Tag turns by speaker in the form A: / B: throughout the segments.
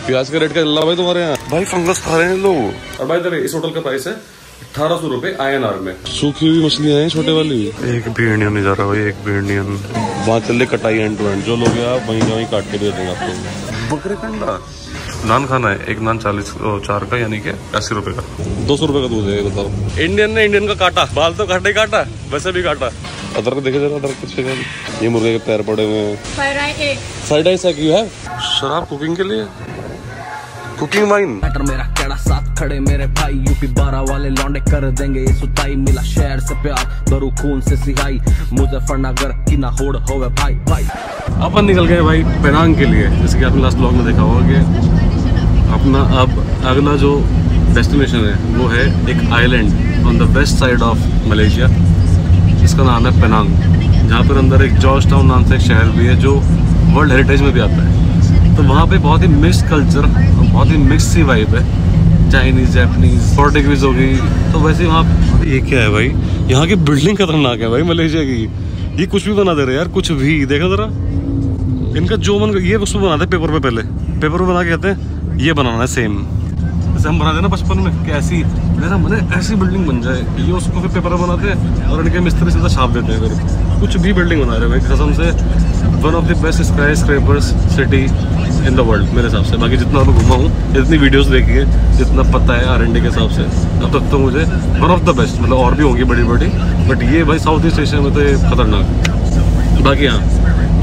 A: प्याज का रेट क्या चल रहा है भाई तुम्हारे यहाँ? भाई फंगस खा रहे हैं लोग। और भाई तेरे इस होटल का प्राइस है 1800 रुपए INR में। सूखी हुई मछलियाँ हैं छोटे वाली। एक भी इंडियन नहीं जा रहा भाई, एक भी इंडियन। वहाँ चल कटाई एंड टू एंड, जो लोग आप वहीं काट के दे देंगे आपको। बकरे का अंडा नान खाना है, एक नान 4 का यानी कि 80 रुपए का। 200 रुपए का दूध है, बताओ। इंडियन ने इंडियन का काटा, बाल तो काटा ही काटा, वैसे भी काटा। अदरक देखे जरा, अदरक कुछ। ये मुर्गे के पैर पड़े हुए हैं। फ्राइड राइस है क्यों है? शराब कुकिंग के लिए, कुकिंग वाइन।
B: मेरा केड़ा साथ खड़े मेरे भाई, यूपी 12 वाले लौंडे कर देंगे ये सुताई। मिला शहर से प्यार, भरू खून से सिहाई, मुजफ्फरनगर की ना होड़ होवे भाई भाई।
A: अपन निकल गए भाई पेनांग के लिए, जैसे कि आपने लास्ट ब्लॉग में देखा होगा कि अपना अब अगला जो डेस्टिनेशन है वो है एक island on the west side of Malaysia, जिसका नाम है पेनांग। जहाँ पर अंदर एक जॉर्ज टाउन नाम से एक शहर भी है जो वर्ल्ड हेरिटेज में भी आता है। तो वहाँ पे बहुत ही मिक्स्ड कल्चर, बहुत ही मिक्स सी वाइब है, चाइनीज, जापानीज, पोर्टुगीज हो गई। तो वैसे वहाँ ये क्या है भाई, यहाँ की बिल्डिंग खतरनाक है भाई मलेशिया की। ये कुछ भी बना दे रहे यार, कुछ भी। देखो जरा इनका जो मन, ये उसमें बनाते हैं पेपर पे, पहले पेपर पे बना के कहते हैं ये बनाना है सेम, जैसे हम बनाते हैं ना बचपन में कि ऐसी मेरा मन है ऐसी बिल्डिंग बन जाए। ये उसको फिर पेपर पे बनाते हैं और इनके मिस्त्री सीधा छाप देते हैं। फिर कुछ भी बिल्डिंग बना रहे हैं भाई कसम से। One of the best sky scrapers city in the world मेरे हिसाब से। बाकी जितना मैं घूमा हूँ, जितनी वीडियोस देखी है, जितना पता है R&D के हिसाब से, अब तक तो मुझे वन ऑफ द बेस्ट, मतलब और भी होंगी बड़ी बड़ी, बट ये भाई साउथ ईस्ट एशिया में तो ये खतरनाक। बाकी हाँ,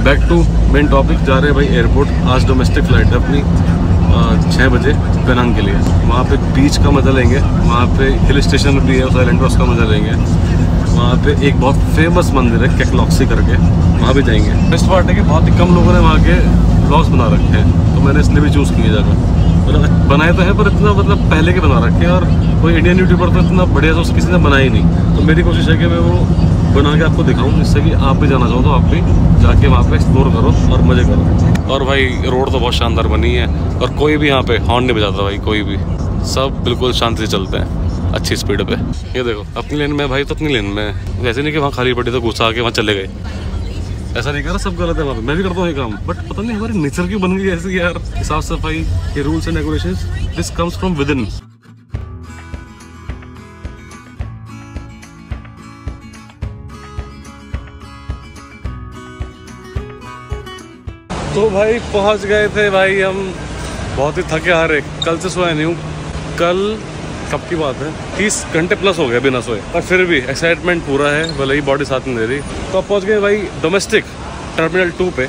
A: बैक टू मेन टॉपिक, जा रहे हैं भाई एयरपोर्ट। आज डोमेस्टिक फ्लाइट है अपनी 6 बजे पेनांग के लिए। वहाँ पे बीच का मजा लेंगे, वहाँ पे हिल स्टेशन भी है उस आइलैंड का, उसका मजा लेंगे। वहाँ पे एक बहुत फेमस मंदिर है कैकलॉक्सी करके, वहाँ भी जाएंगे। बेस्ट पार्ट है कि बहुत ही कम लोगों ने वहाँ के ब्लॉग्स बना रखे हैं, तो मैंने इसलिए भी चूज़ किया जगह। मतलब बनाए तो है पर इतना मतलब पहले के बना रखे हैं, और कोई इंडियन यूट्यूबर तो इतना बढ़िया से किसी ने बनाया ही नहीं। तो मेरी कोशिश है कि मैं वो बना के आपको दिखाऊँ, जिससे कि आप भी जाना चाहो तो आप भी जाके वहाँ पे एक्सप्लोर करो और मज़े करो। और भाई रोड तो बहुत शानदार बनी है, और कोई भी यहाँ पे हॉर्न नहीं बजाता भाई, कोई भी। सब बिल्कुल शांति से चलते हैं अच्छी स्पीड पे। ये देखो अपनी लेन में भाई, तो अपनी लेन में, वैसे नहीं कि वहाँ खाली पड़ी तो गुस्सा आके वहाँ चले गए। ऐसा नहीं करा, सब गलत है वहाँ पे। मैं भी करता हूँ ये काम, बट पता नहीं हमारी नेचर क्यों बन गई ऐसी यार। साफ सफाई, ये rules and regulations, this comes from with in. तो भाई पहुंच गए थे भाई हम, बहुत ही थके हारे, कल से सोया नहीं हूँ। कल कब की बात है, 30 घंटे प्लस हो गए बिना सोए, पर फिर भी एक्साइटमेंट पूरा है, भले ही बॉडी साथ नहीं दे रही। तो अब पहुंच गए भाई डोमेस्टिक टर्मिनल 2 पे,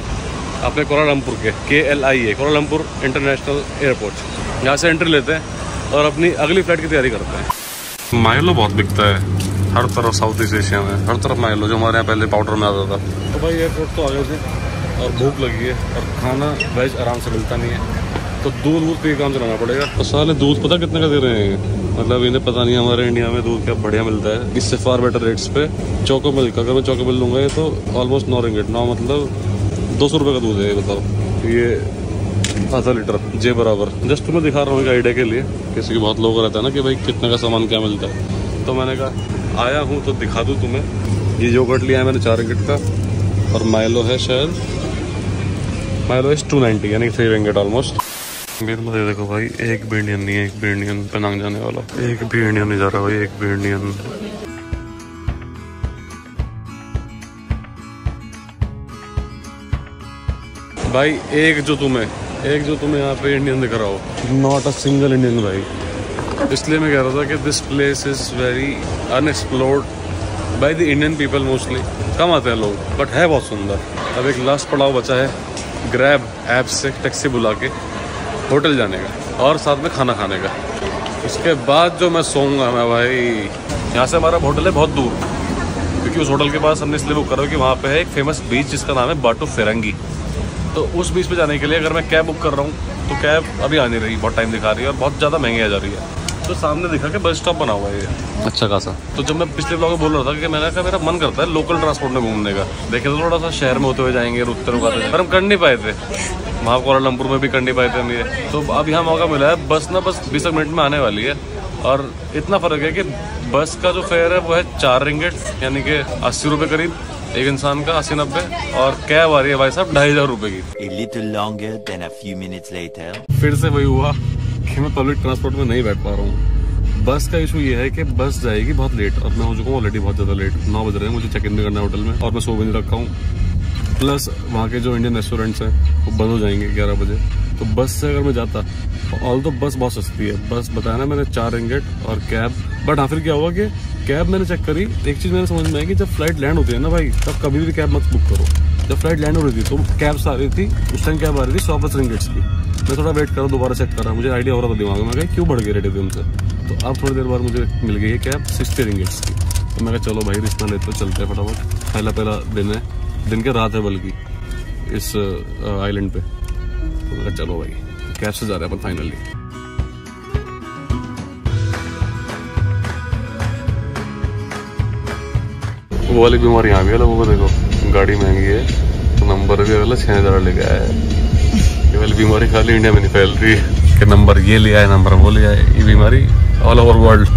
A: अपने कोलालमपुर के KLIA कोलालमपुर इंटरनेशनल एयरपोर्ट। यहाँ से एंट्री लेते हैं और अपनी अगली फ्लाइट की तैयारी करते हैं। माइलो बहुत बिकता है हर तरफ साउथ ईस्ट एशिया में, हर तरफ माइलो, जो हमारे यहाँ पहले पाउडर में आता था। तो भाई एयरपोर्ट तो आ गए थे और भूख लगी है, और खाना वेज आराम से मिलता नहीं है, तो दूध पे काम चलाना पड़ेगा। तो साले दूध पता कितने का दे रहे हैं, मतलब इन्हें पता नहीं हमारे इंडिया में दूध क्या बढ़िया मिलता है, इससे फार बेटर रेट्स पे। चोको मिल्क, अगर मैं चोको मिल्क लूँगा ये तो ऑलमोस्ट 9 रिंगिट, 9 मतलब 200 रुपये का दूध है ये, बताओ। ये आधा लीटर जे बराबर। जस्ट मैं दिखा रहा हूँ एक आइडिया के लिए, किसी की बहुत लोग रहता है ना कि भाई कितने का सामान क्या मिलता है, तो मैंने कहा आया हूँ तो दिखा दूँ तुम्हें। ये योगर्ट लिया है मैंने 4 रिंगिट का, और माइलो है शायद, माइलो इज 290 यानी 3 रिंगिट ऑलमोस्ट। मेरे मजे देखो भाई, एक भी इंडियन नहीं है, एक भी इंडियन पेनांग जाने वाला, एक भी इंडियन नहीं जा रहा भाई, एक भी इंडियन। भाई एक जो तुम्हें यहाँ पे इंडियन दिख रहा हो, नॉट अ सिंगल इंडियन भाई। इसलिए मैं कह रहा था कि this place is very unexplored by the Indian people mostly. कम आते हैं लोग, बट है बहुत सुंदर। अब एक लास्ट पड़ाव बचा है, ग्रैब ऐप से टैक्सी बुला के होटल जाने का और साथ में खाना खाने का। उसके बाद जो मैं सोऊंगा मैं भाई, यहाँ से हमारा होटल है बहुत दूर, क्योंकि उस होटल के पास हमने इसलिए बुक करा कि वहाँ पे है एक फेमस बीच जिसका नाम है बाटू फेरंगी। तो उस बीच पे जाने के लिए अगर मैं कैब बुक कर रहा हूँ तो कैब अभी आ नहीं रही, बहुत टाइम दिखा रही है और बहुत ज़्यादा महंगी आ जा रही है। तो सामने दिखा कि बस स्टॉप बना हुआ है ये अच्छा खासा। तो जब मैं पिछले ब्लॉग में बोल रहा था कि मैंने कहा मेरा मन करता है लोकल ट्रांसपोर्ट में घूमने का, देखे तो थोड़ा सा शहर में होते हुए जाएंगे, रुकते रुकाते हैं, पर हम कर नहीं पाए थे। वहाँ कोलालमपुर में भी कर नहीं पाए थे हम ये। तो अब यहाँ मौका मिला है, बस ना बस 20 मिनट में आने वाली है। और इतना फ़र्क है कि बस का जो फेयर है वो है 4 रिंगिट यानी कि 80 रुपये करीब, एक इंसान का 80-90, और कैब आ रही है भाई साहब 2500 रुपए की।
C: A little longer than a few minutes later.
A: फिर से वही हुआ कि मैं पब्लिक ट्रांसपोर्ट में नहीं बैठ पा रहा हूँ। बस का इशू ये है कि बस जाएगी बहुत लेट, और मैं हो चुका हूँ ऑलरेडी बहुत ज़्यादा लेट। 9 बज रहे हैं, मुझे चेक इन भी करना है होटल में, और मैं सो भी नहीं रखा हूँ। प्लस वहाँ के जो इंडियन रेस्टोरेंट्स हैं वो बंद हो जाएंगे 11 बजे। तो बस से अगर मैं जाता, ऑल तो बस बहुत सस्ती है, बस बताया ना मैंने 4 रिंगिट, और कैब। बट हाँ, फिर क्या हुआ कि कैब मैंने चेक करी, एक चीज़ मेरे समझ में आई कि जब फ्लाइट लैंड होती है ना भाई, तब कभी भी कैब मत बुक करो। जब फ्लाइट लैंड हो रही थी तो कैब्स आ रही थी, उस टाइम कैब आ रही थी 100+ रिंगिट्स की। मैं थोड़ा वेट करा, दोबारा चेक करा, मुझे आइडिया हो रहा था दिमाग में कि क्यों बढ़ गए रेट एकदम से। तो अब थोड़ी देर बाद मुझे मिल गई है कैब 60 रिंगिट्स की। तो मैं कहा चलो भाई रिस्क ना लेते, चलते हैं फटाफट। पहला दिन है, दिन के रात है बल्कि, इस आइलैंड पे। तो मैं कहा चलो भाई कैब से जा रहे हैं अपन फाइनली। वो वाली बीमारी यहाँ भी है लोगों को, देखो गाड़ी महंगी है तो नंबर भी अगला 6000 ले गया है। ये वाली बीमारी खाली इंडिया में नहीं फैल रही है कि नंबर ये लिया है, नंबर वो लिया है। ये बीमारी ऑल ओवर वर्ल्ड।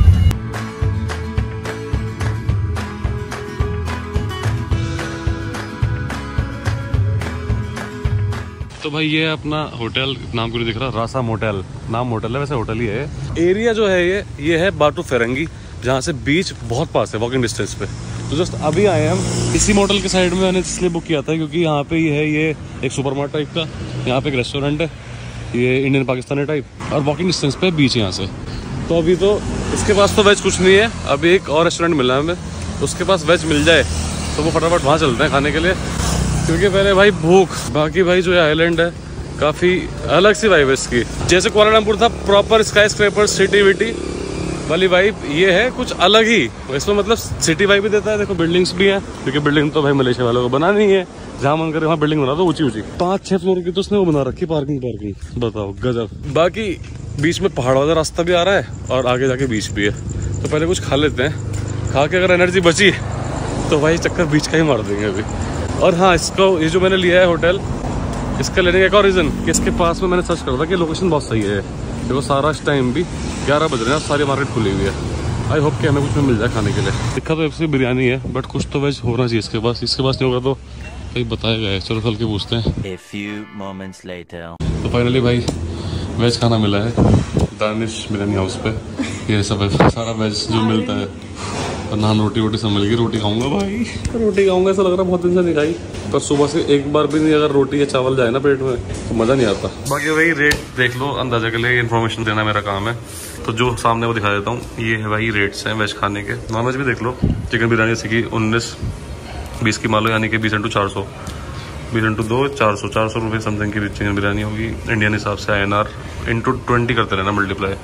A: तो भाई ये अपना होटल, नाम क्यों नहीं दिख रहा, रासा मोटेल नाम होटल है, वैसे होटल ही है। एरिया जो है ये है बाटू फेरंगी, जहाँ से बीच बहुत पास है, वॉकिंग डिस्टेंस पे। तो जस्ट अभी आए हम इसी मोटल के साइड में, मैंने इसलिए बुक किया था क्योंकि यहाँ पे ये एक सुपरमार्केट टाइप का, यहाँ पे एक रेस्टोरेंट है, ये इंडियन पाकिस्तानी टाइप, और वॉकिंग डिस्टेंस पे बीच यहाँ से। तो अभी तो इसके पास तो वेज कुछ नहीं है, अभी एक और रेस्टोरेंट मिला है हमें, उसके पास वेज मिल जाए तो वो फटाफट वहाँ चलते हैं खाने के लिए, क्योंकि पहले भाई भूख। बाकी भाई जो आइलैंड है काफ़ी अलग सी वाइब है इसकी, जैसे कुआलालंपुर था proper sky scraper city witty वाली वाइब, ये है कुछ अलग ही। इसमें मतलब सिटी वाइब भी देता है, देखो बिल्डिंग्स भी हैं, क्योंकि बिल्डिंग तो भाई मलेशिया वालों को बनानी है, जहाँ मन करे वहाँ बिल्डिंग बना दो ऊंची ऊंची। 5-6 फ्लोर की तो उसने वो बना रखी, पार्किंग, बताओ गजब। बाकी बीच में पहाड़ वाला रास्ता भी आ रहा है, और आगे जाके बीच भी है। तो पहले कुछ खा लेते हैं, खा के अगर एनर्जी बची तो भाई चक्कर बीच का ही मार देंगे अभी। और हाँ, इसको ये जो मैंने लिया है होटल, इसका लेने का एक और रीज़न कि इसके पास में मैंने सर्च करा था कि लोकेशन बहुत सही है। देखो सारा इस टाइम भी 11 बज रहे हैं, सारी मार्केट खुली हुई है। आई होप कि हमें कुछ मिल जाए खाने के लिए। दिक्कत तो ऐसी बिरयानी है, बट कुछ तो वेज होना चाहिए इसके पास नहीं होगा तो कहीं बताया गया है। चलो चल के पूछते हैं।
C: A few moments later.
A: तो फाइनली भाई वेज खाना मिला है दानिश बिरयानी हाउस पे। ये सब सारा वेज जो मिलता है, और नान रोटी सब मिल गई। रोटी खाऊंगा भाई, रोटी खाऊंगा, ऐसा लग रहा है बहुत दिन से नहीं खाई। पर सुबह से एक बार भी नहीं अगर रोटी या चावल जाए ना पेट में तो मज़ा नहीं आता। बाकी भाई रेट देख लो, अंदाजा के लिए इन्फॉर्मेशन देना मेरा काम है, तो जो सामने वो दिखा देता हूँ। ये है भाई रेट्स हैं वेज खाने के। नॉन वेज भी देख लो, चिकन बिरयानी जैसे कि 19-20 की मान लो, यानी कि 20 × 400, 20 × 2 400 रुपये समथिंग की चिकन बिरयानी होगी। इंडियन हिसाब से INR × 20 करते रहना मल्टीप्लाई।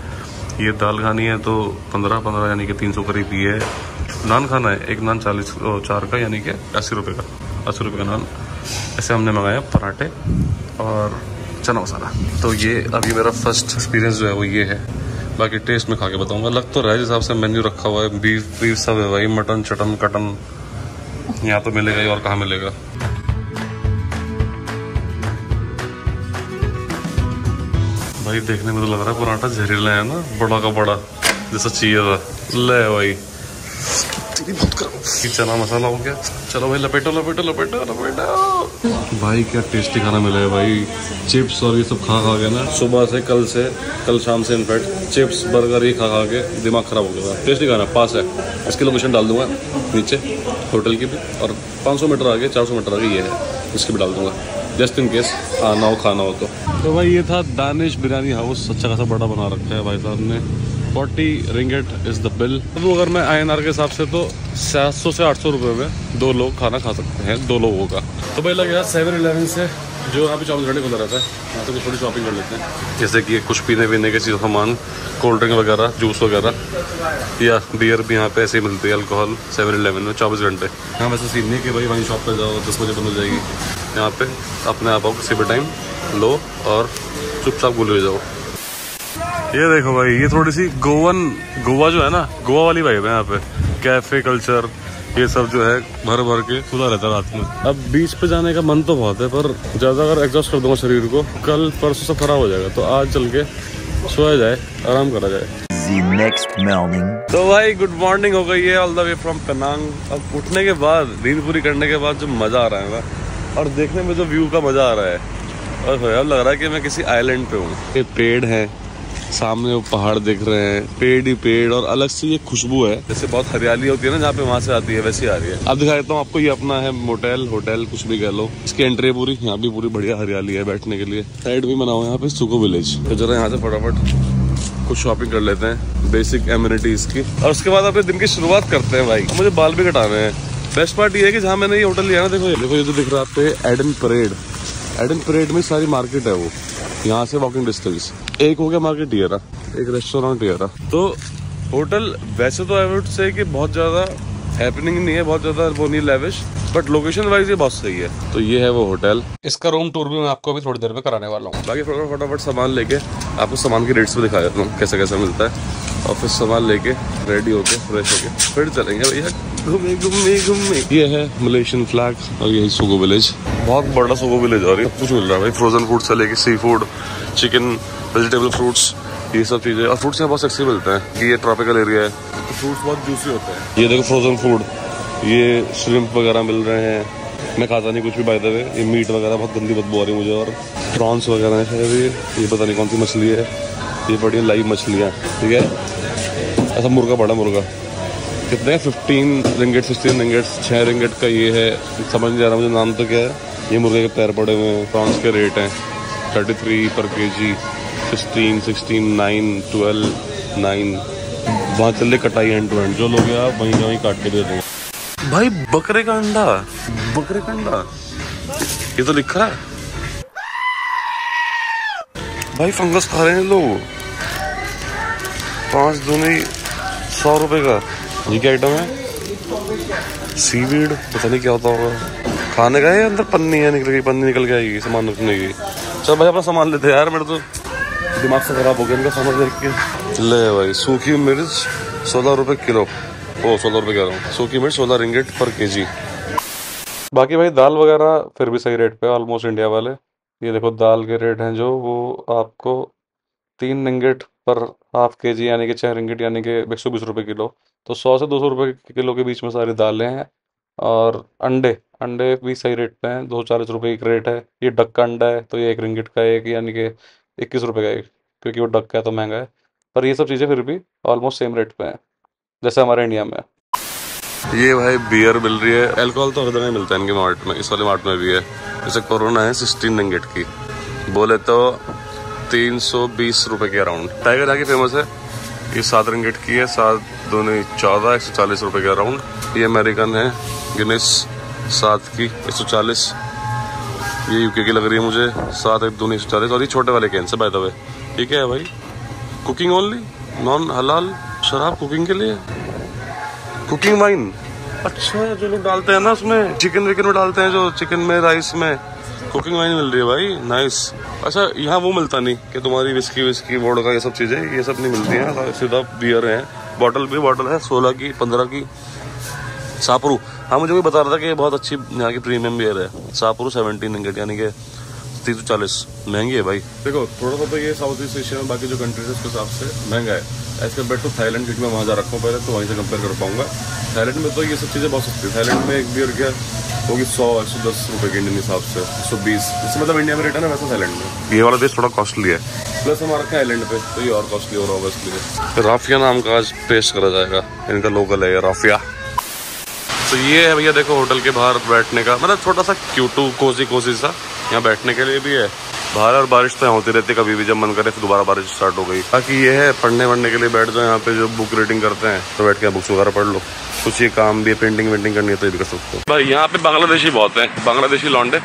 A: ये दाल खानी है तो 15 यानी कि 300 करीब ही है। नान खाना है, एक नान 4 का यानी कि 80 रुपये का, 80 रुपये का नान। ऐसे हमने मंगाया पराठे और चना मसाला। तो ये अभी मेरा फर्स्ट एक्सपीरियंस जो है वो ये है। बाकी टेस्ट में खा के बताऊंगा। लग तो रहा है जिस हिसाब से मेन्यू रखा हुआ है, बीफ सब है भाई, मटन चटन कटन यहाँ तो मिलेगा ही, और कहाँ मिलेगा। भाई देखने में तो लग रहा है पराठा जहरीला है ना, बड़ा का बड़ा जैसा चाहिए था। ले भाई चना मसाला हो गया। चलो भाई लपेटो लपेटो लपेटो लपेटो। भाई क्या टेस्टी खाना मिला है भाई। चिप्स और ये सब खा के ना सुबह से, कल शाम से इनफैक्ट चिप्स बर्गर ये खा के दिमाग खराब हो गया था। टेस्टी खाना पास है। इसकी लोकेशन डाल दूंगा नीचे होटल की भी, और 500 मीटर आगे 400 मीटर आगे ये है, इसकी भी डाल दूंगा जस्ट इन केस आना हो खाना हो तो भाई ये था दानिश बिरयानी हाउस। अच्छा खासा बड़ा बना रखा है भाई साहब ने। 40 रिंगिट इज़ द बिल। तो अगर मैं INR के हिसाब से तो 700 से 800 रुपये में 2 लोग खाना खा सकते हैं, 2 लोगों का। तो भाई लगे यार 7-11 से जो यहाँ पे 24 घंटे खुला रहता है, यहाँ से कुछ थोड़ी शॉपिंग कर लेते हैं, जैसे कि कुछ पीने के चीज़ सामान, कोल्ड ड्रिंक वगैरह, जूस वगैरह या बियर भी यहाँ पे ऐसे ही मिलती है, अल्कोहल 7-11 में 24 घंटे। यहाँ वैसे सीन नहीं कि भाई वहीं शॉप पर जाओ 10 बजे बंद हो जाएगी। यहाँ पे अपने आप आओ, किसी भी टाइम लो और चुपचाप गुले जाओ। ये देखो भाई, ये थोड़ी सी गोवा जो है ना, गोवा वाली वाइब है यहाँ पे। कैफे कल्चर ये सब जो है भर के खुला रहता है रात में। अब बीच पे जाने का मन तो बहुत है, पर ज़्यादा अगर एग्जॉस्ट कर दूंगा शरीर को, कल परसों सब खराब हो जाएगा। तो आज चल के सोया जाए, आराम करा जाए।
C: The next morning.
A: तो भाई गुड मॉर्निंग हो गई है all the way from Penang. अब उठने के बाद नींद पूरी करने के बाद जो मजा आ रहा है ना, और देखने में जो व्यू का मजा आ रहा है, और अब लग रहा है कि मैं किसी आइलैंड पे हूँ। ये पेड़ है सामने, वो पहाड़ दिख रहे हैं, पेड़ ही पेड़, और अलग से ये खुशबू है जैसे बहुत हरियाली होती है ना जहाँ पे, वहां से आती है वैसी आ रही है। अब दिखा देता हूँ आपको, ये अपना है मोटेल, होटल कुछ भी कह लो। इसकी एंट्री पूरी, यहाँ भी पूरी बढ़िया हरियाली है बैठने के लिए। साइड भी बना हुआ है यहाँ पे सुको विलेज। तो जरा यहाँ से फटाफट कुछ शॉपिंग कर लेते हैं बेसिक एमिनिटीज की, और उसके बाद अपने दिन की शुरुआत करते हैं। भाई मुझे बाल भी कटाने हैं। बेस्ट पार्ट ये है कि जहाँ मैंने ये होटल लिया ना, देखो ये जो दिख रहा है आपको, एडन परेड। एडन परेड में सारी मार्केट है, वो यहाँ से वॉकिंग डिस्टेंस। एक हो गया मार्केट ये रहा, एक रेस्टोरेंट ये रहा। तो होटल वैसे तो आई वुड से कि बहुत ज्यादा हैपनिंग नहीं है, बहुत ज्यादा वो नहीं लेविश, बट लोकेशन वाइज ये बहुत सही है। तो ये है वो होटल। इसका रूम टूर भी मैं आपको अभी थोड़ी देर में कराने वाला हूँ। बाकी फटाफट सामान लेके आपको सामान के रेट्स भी दिखा देता हूँ कैसे कैसे मिलता है, और फिर सामान लेके रेडी होके फ्रेश होके फिर चलेंगे भैया घूमे घूमे घूमे। ये है मलेशियन फ्लैग, और यही सुको विलेज, बहुत बड़ा सुको विलेज। और सब कुछ मिल रहा है भाई, फ्रोजन फूड से लेके sea food, chicken, vegetable, fruits, ये सब चीजें। और फ्रूट्स यहाँ बहुत सेक्सी मिलते हैं कि ये ट्रॉपिकल एरिया है, तो फ्रूट्स बहुत जूसी होते हैं। ये देखो फ्रोजन फूड, ये श्रिम्प वगैरह मिल रहे हैं। मैं खाता नहीं कुछ भी बाय द वे, ये मीट वगैरह बहुत गंदी बदबू आ रही है मुझे। और प्रॉन्स वगैरह है शायद, ये पता नहीं कौन सी मछली है, ये बड़ी लाइव मछलियाँ, ठीक है। ऐसा मुर्गा बड़ा मुर्गा कितने हैं, 15 रिंगेट, 16 रिंगेट, 6 रिंगेट का ये है, समझ नहीं आ रहा मुझे नाम तो क्या है। ये मुर्गे के पैर पड़े हुए हैं। प्रॉन्स के रेट हैं 33 पर केजी, 16, 9, 12, 9। वहाँ चले कटाई एंड टू एंड, जो लोग आप वहीं वहीं काट के दे देंगे। भाई बकरे का अंडा, बकरे का अंडा, ये तो लिखा है भाई। फंगस खा रहे हैं लोग। 5 दूनी 100 रुपए का। ये क्या आइटम है? सीवीड, पता नहीं क्या होता होगा। खाने का है, अंदर पन्नी है, पन्नी निकल के आएगी सामान रखने की। चल भाई अपना सामान लेते यार, मेरे तो दिमाग से खराब हो गया इनका सामान देख के। ले भाई सूखी मिर्च 16 रुपए किलो, ओ 16 रुपए कह रहा हूँ। सूखी मिर्च 16 रिंगेट पर केजी। बाकी भाई दाल वगैरह फिर भी सही रेट पे, ऑलमोस्ट इंडिया वाले। ये देखो दाल के रेट हैं जो, वो आपको 3 रिंगेट पर हाफ केजी, यानी कि 6 रिंगेट, यानी कि 120 रुपये किलो। तो 100 से 200 रुपये किलो के बीच में सारी दालें हैं। और अंडे भी सही रेट पे हैं, 240 रुपये एक रेट है। ये डक का अंडा है, तो ये 1 रिंगेट का एक, यानी कि 21 रुपये का एक, क्योंकि वो डक का है तो महंगा है। पर ये सब चीज़ें फिर भी ऑलमोस्ट सेम रेट पे हैं जैसे हमारे इंडिया में। ये भाई बियर मिल रही है। अल्कोहल तो हर जगह मिलता है इनके मार्ट में, इस वाले मार्ट में भी है। जैसे कोरोना है 16 रिंगेट की, बोले तो 320 रुपये के अराउंड। टाइगर आगे फेमस है, ये 7 रिंगेट की है, 7 दूनी 14, 140 रुपये के अराउंड। ये अमेरिकन है गिनेस 7 की 140। ये यूके की लग रही है मुझे, 7 1 दूनी 140। और ये छोटे वाले can say by the way. ठीक है भाई, कुकिंग ओनली, नॉन हलाल शराब कुकिंग के लिए। कुकिंग वाइन, अच्छा जो लोग डालते हैं ना उसमें, चिकन विकन में डालते हैं, जो चिकन में, राइस में, कुकिंग वाइन मिल रही है भाई, नाइस। अच्छा यहाँ वो मिलता नहीं कि तुम्हारी विस्की वोडका ये सब चीजें, ये सब नहीं मिलती हैं, सीधा बियर है। बॉटल है 16 की, 15 की। सापरू, हाँ मुझे भी बता रहा था कि ये बहुत अच्छी यहाँ की प्रीमियम बियर है। सापरू 17 रिंगेट, यानी कि 340। महंगी है भाई। देखो थोड़ा सा तो ये साउथ ईस्ट एशिया में बाकी जो कंट्रीज है उसके हिसाब से महंगा है एज कम्पेयर टू थाईलैंड, क्योंकि मैं वहाँ जा रखा हूँ पहले, तो वहीं से कंपेयर कर पाऊंगा। थाईलैंड में तो ये सब चीज़ें बहुत सस्ती है। थाईलैंड में एक बियर क्या होगी 100-110 रुपये के इंडियन हिसाब से, 120, इससे मतलब इंडिया में रेट है ना, वैसा थाईलैंड में। ये वाला देश थोड़ा कॉस्टली है, प्लस हमारा रखा है आइलैंड पे, तो ये और कॉस्टली हो रहा होगा इसलिए। राफिया नाम का आज पेश करा जाएगा, इनका लोकल है ये राफिया। तो ये है भैया देखो होटल के बाहर बैठने का, मतलब छोटा सा क्यूटू कोजी सा यहाँ बैठने के लिए भी है बाहर। और बारिश तो होती रहती है, कभी भी जब मन करे फिर दोबारा बारिश स्टार्ट हो गई। बाकी ये है पढ़ने वढ़ने के लिए बैठ जाओ यहाँ पे, जो बुक रीडिंग करते हैं तो बैठ के बुक्स वगैरह पढ़ लो। कुछ ये काम भी है, पेंटिंग वेंटिंग करनी है तो ये भी कर सकते हो भाई। यहाँ पे बांग्लादेशी बहुत है, बांग्लादेशी लौंडे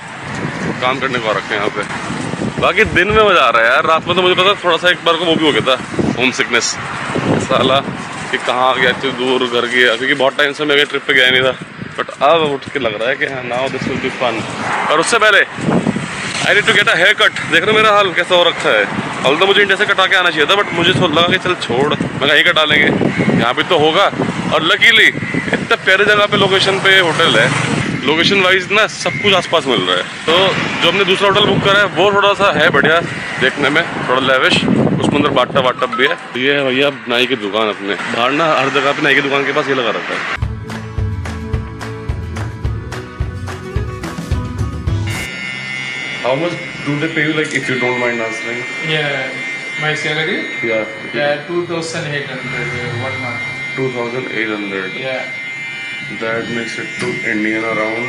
A: काम करने को रखे हैं यहाँ पे। बाकी दिन में मजा आ रहा है यार, रात में तो मुझे पता थोड़ा सा एक बार को वो भी हो गया था, होम सिकनेस साला, कि कहाँ गया इतनी दूर घर गया, क्योंकि बहुत टाइम से मैं ट्रिप पे गया नहीं था। बट अब उठ के लग रहा है कि हाँ now this will be fun. और उससे पहले I need to get a haircut. देख रहे हो मेरा हाल कैसा हो रखा है। अब तो मुझे इंडिया से कटा के आना चाहिए था, बट मुझे लगा कि चल छोड़, मैं कहीं कटा लेंगे, यहाँ पे तो होगा। और लकीली इतने प्यारी जगह पे लोकेशन पे होटल है, लोकेशन वाइज ना सब कुछ आसपास मिल रहा है। तो जो हमने दूसरा होटल बुक करा है वो थोड़ा सा है बढ़िया देखने में, थोड़ा लेविश, उसमें अंदर बाटअप वाटअप भी है। ये है भैया नाई की दुकान। अपने बाहर ना हर जगह पे नाई की दुकान के पास ये लगा रहता है। How much do they pay you, like, if you don't mind answering?
D: Yeah, my salary?
A: Yeah.
D: Yeah, 2,800 1 month.
A: 2,800.
D: Yeah.
A: That makes it to Indian around.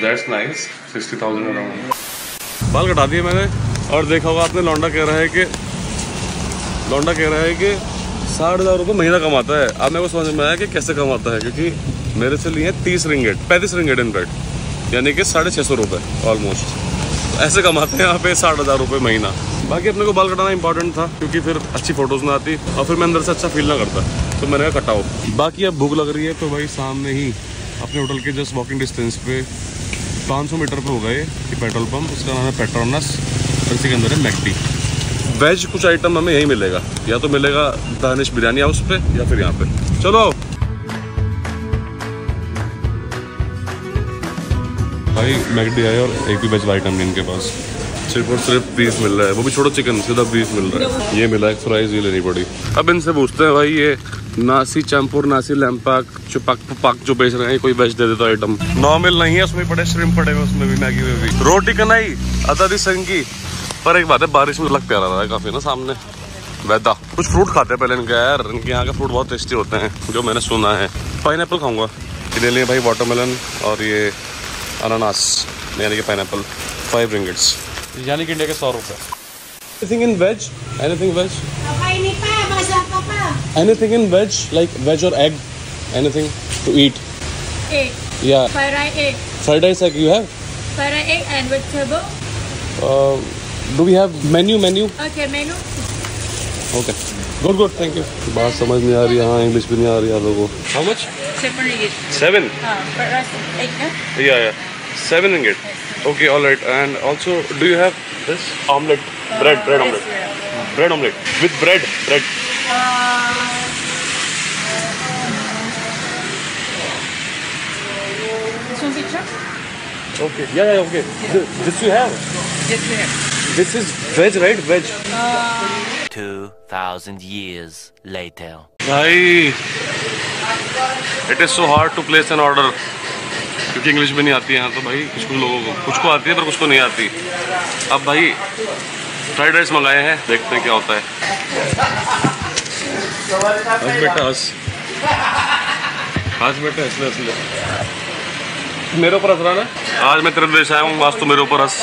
A: That's nice. 60,000 around. बाल कटा दिए मैंने और देखा होगा आपने, लौंडा कह रहा है कि 60,000 रुपये महीना कमाता है। अब मेरे को समझ में आया कि कैसे कमाता है, क्योंकि मेरे से लिए 30 रिंगेट, 35 रिंगेट इनफैक्ट, यानी कि 650 रुपये ऑलमोस्ट। ऐसे कमाते हैं यहाँ पे 60,000 रुपये महीना। बाकी अपने को बाल कटाना इंपॉर्टेंट था, क्योंकि फिर अच्छी फोटोज ना आती और फिर मैं अंदर से अच्छा फील ना करता, तो मैंने कहा कटाओ। बाकी अब भूख लग रही है, तो भाई सामने ही अपने होटल के जस्ट वॉकिंग डिस्टेंस पे 500 मीटर पे होगा ये पेट्रोल पंप। उसका नाम है पेट्रोनस और इसी के अंदर है मैकडी। वेज कुछ आइटम हमें यहीं मिलेगा, या तो मिलेगा दानिश बिरयानी हाउस पे या फिर यहाँ पे। चलो भाई मैकडी आए और एक भी वेज आइटम नहीं इनके पास, सिर्फ और सिर्फ बीफ मिल रहा है, वो भी छोड़ो चिकन, सीधा बीफ मिल रहा है। ये मिला है फ्राइज, ये लेनी पड़ी। अब इनसे पूछते हैं भाई ये नासी चैम्पुर, नासी लैम्पाक, चुपाक पुपाक जो बेच रहे हैं, कोई वेज दे देता आइटम। नॉर्मल नहीं है, उसमें पड़े श्रिम्प पड़े हुए, उसमें भी मैगी में भी रोटी कनाई अदादी संगी। पर एक बात है, बारिश में लग प्यारा रहा है काफी ना सामने वैदा। कुछ फ्रूट खाते हैं पहले इनके, यार इनके यहाँ के फ्रूट बहुत टेस्टी होते हैं जो मैंने सुना है। पाइनएप्पल खाऊंगा, ले लिए भाई वाटरमेलन और ये अनानास यानी कि पाइनएप्पल 5 रिंगिट्स, यानी कि इंडिया के 100 रुपये। Anything in veg? Anything veg? Anything in veg, like veg or egg? Anything to eat?
E: Egg.
A: Yeah.
E: Fried rice egg.
A: Fried rice egg you have?
E: Fried rice egg and vegetable.
A: Do we have menu?
E: Okay, menu.
A: Okay. Good. Thank you. बात समझ नहीं आ रही, हाँ English भी नहीं आ रही आप लोगों को। How much?
E: 7 ringgit.
A: 7?
E: Fried rice egg, no?
A: Yeah. 7 ringgit. Okay, all right. And also, do you have this omelette? Bread omelette.
E: Yes,
A: Bread omelette with bread.
E: This one picture?
A: Okay. Yeah. Okay. This you have?
E: Yes, we have.
A: This is veg, right? Veg.
C: 2,000 years later.
A: भाई, it is so hard to place an order, क्योंकि English भी नहीं आती है यहाँ। तो भाई कुछ लोगों को, कुछ को आती है पर कुछ को नहीं आती। अब भाई फ्राइड राइस मंगाए हैं, देखते हैं क्या होता है। हंस बेटा इसलिए मेरे ऊपर हंस रहा ना। आज मैं तेरे देश आया हूँ, आज तो मेरे ऊपर हंस,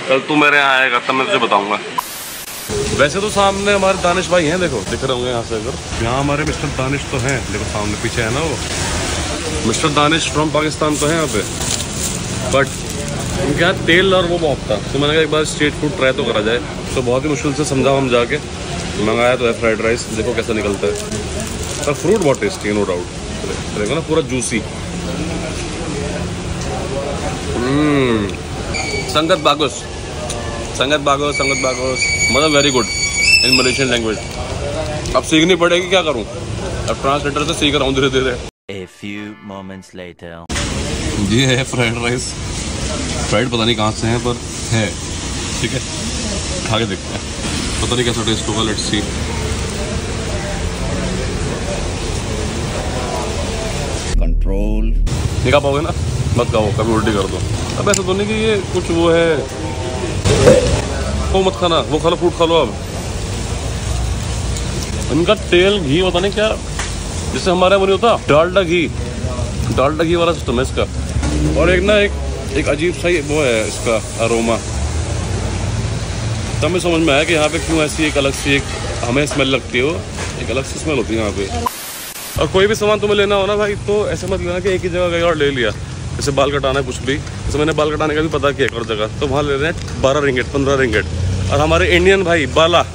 A: कल तू मेरे यहाँ आएगा तब मैं तुझे बताऊँगा। वैसे तो सामने हमारे दानिश भाई हैं, देखो दिख रहे होंगे यहाँ से। अगर यहाँ हमारे मिस्टर दानिश तो हैं, देखो सामने पीछे है ना वो मिस्टर दानिश फ्रॉम पाकिस्तान तो है यहाँ पे, बट उनके यहाँ तेल और वो बहुत था। तो मैंने कहा एक बार स्ट्रीट फूड ट्राई तो करा जाए। तो बहुत ही मुश्किल से समझा हम जाके मंगाया तो है फ्राइड राइस, देखो कैसा निकलता है। पर फ्रूट बहुत टेस्टी है, नो डाउट। देखो ना पूरा जूसी। संगत बागोस मतलब very good in Malaysian language. अब सीखनी पड़ेगी, क्या करूँ, अब ट्रांसलेटर से सीख रहा हूँ धीरे धीरे।
C: A few moments later.
A: ये है फ्राइड राइस। फ्राइड पता नहीं कहाँ से है पर है, ठीक है, खा के देखते हैं, पता नहीं कैसा टेस्ट होगा। Let's see.
F: कंट्रोल
A: नहीं खा पाओगे ना, मत खाओ, कभी उल्टी कर दो। अब ऐसा तो नहीं कि ये कुछ वो है, वो मत खाना, वो खा लो, फ्रूट खा लो। अब इनका तेल घी पता नहीं क्या, जिससे हमारा वो नहीं होता डालडा घी वाला सिस्टम है इसका। और एक ना एक अजीब सा वो है इसका अरोमा। तब मैं समझ में आया कि यहाँ पे क्यों ऐसी एक अलग सी एक हमें स्मेल लगती है, वो एक अलग सी स्मेल होती है यहाँ पे। और कोई भी सामान तुम्हें लेना हो ना भाई, तो ऐसे मत लेना कि एक ही जगह गया और ले लिया। जैसे बाल कटाना है कुछ भी, जैसे मैंने बाल कटाने का भी पता किया एक और जगह, तो वहाँ ले रहे हैं 12 रिंगेट 15 रिंगेट। और हमारे इंडियन भाई बाला,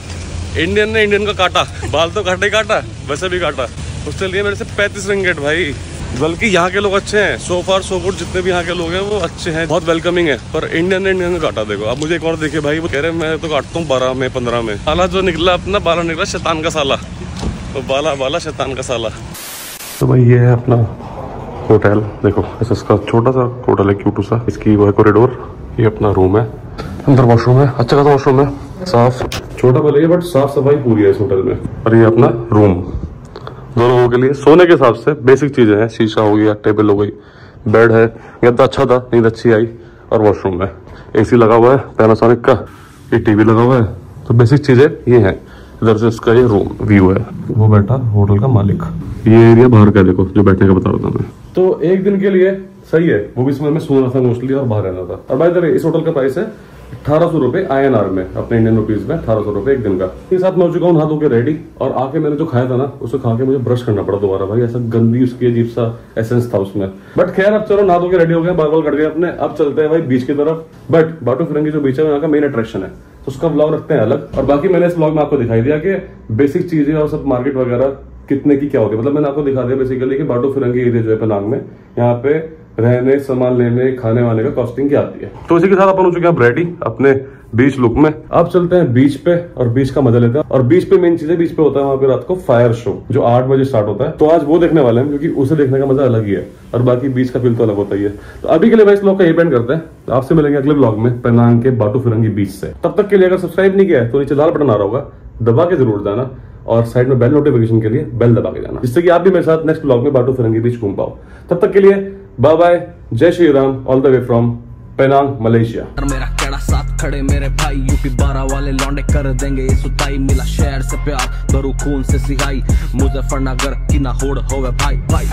A: इंडियन ने इंडियन का काटा, बाल तो काटा ही काटा, वैसे भी काटा, उसके लिए मेरे से 35 रिंगेट भाई। बल्कि यहाँ के लोग अच्छे हैं, सो फार सो गुड, जितने भी यहाँ के लोग हैं वो अच्छे हैं, बहुत वेलकमिंग है। पर इंडियन ने इंडियन का काटा। देखो अब मुझे एक और देखे भाई, वो कह रहे मैं तो काटता हूँ 12 में 15 में। साला जो निकला अपना, बाला निकला शैतान का साला, तो बाला शैतान का साला। तो भाई ये है अपना होटल देखो, ऐसा इसका छोटा सा होटल है, क्यूट सा। इसकी वो है कॉरिडोर, ये अपना रूम है, अंदर वॉशरूम है, अच्छा खासा वॉशरूम है, साफ छोटा भले बट साफ सफाई पूरी है इस होटल में। और ये अपना रूम, दो लोगों के लिए सोने के हिसाब से बेसिक चीजें हैं, शीशा हो गया, टेबल हो गई, बेड है, गद्दा अच्छा था, नींद अच्छी आई, और वॉशरूम है, एसी लगा हुआ है पैनासोनिक का, ये टीवी लगा हुआ है, तो बेसिक चीजें ये हैं। इधर से इसका ये रूम व्यू है, वो बैठा होटल का मालिक, ये एरिया बाहर का देखो जो बैठने का बता रहा था मैं। तो एक दिन के लिए सही है, वो भी इसमें मैं सोना था मोस्टली और बाहर रहना था। और बाय द वे इस होटल का प्राइस है 1800 रुपए INR में, अपने इंडियन रुपीज में 1800 रुपए एक दिन का। इसके साथ मैं हो चुका हूँ नहा धो के रेडी, और आके मैंने जो खाया था ना उसे खा के मुझे ब्रश करना पड़ा दोबारा भाई, ऐसा गंदी उसकी अजीब सा एसेंस था उसमें। बट खैर अब चलो नहा धो के रेडी हो गए, बाल बाल कट गए अपने, अब चलते हैं भाई बीच की तरफ। बट बाटू फिरंगी जो बीच है यहाँ का मेन अट्रैक्शन है, तो उसका ब्लॉग रखते हैं अलग। और बाकी मैंने इस ब्लॉग में आपको दिखाई दिया कि बेसिक चीजें और सब मार्केट वगैरह कितने की क्या होती है, मतलब मैंने आपको दिखा दिया बेसिकली कि बाटू फिरंगी एरिया जो है पेनांग में, यहाँ पे रहने, सामान लेने, खाने वाने का कॉस्टिंग क्या आती है। तो इसी के साथ अपन हो चुके हैं रेडी अपने बीच लुक में। अब चलते हैं बीच पे और बीच का मजा लेते हैं। और बीच पे मेन चीज है, बीच पे होता है वहां पे रात को फायर शो जो 8 बजे स्टार्ट होता है, तो आज वो देखने वाले हैं क्योंकि उसे देखने का मजा अलग ही है, और बाकी बीच का फील तो अलग होता ही है। तो अभी के लिए भाई इस ब्लॉग का यही एंड करते हैं, आपसे मिलेंगे अगले ब्लॉग में पेनांग के बाटू फिरंगी बीच से। तब तक के लिए अगर सब्सक्राइब नहीं किया है तो नीचे लाल बटन आ रहा होगा, दबा के जरूर जाना, और साइड में बेल नोटिफिकेशन के लिए बेल दबा के जाना, जिससे कि आप भी मेरे साथ नेक्स्ट ब्लॉग में बाटू फिरंगी बीच घूम पाओ। तब तक के लिए बाय बाय, जय Shri Ram, all the way from Penang Malaysia.
B: मेरा केड़ा साथ खड़े मेरे भाई, यूपी 12 वाले लौंडे कर देंगे ये सुताई, मिला शहर से प्यार, दरू खून से सिहाई, मुजफ्फरनगर की ना होड़ होवे भाई भाई।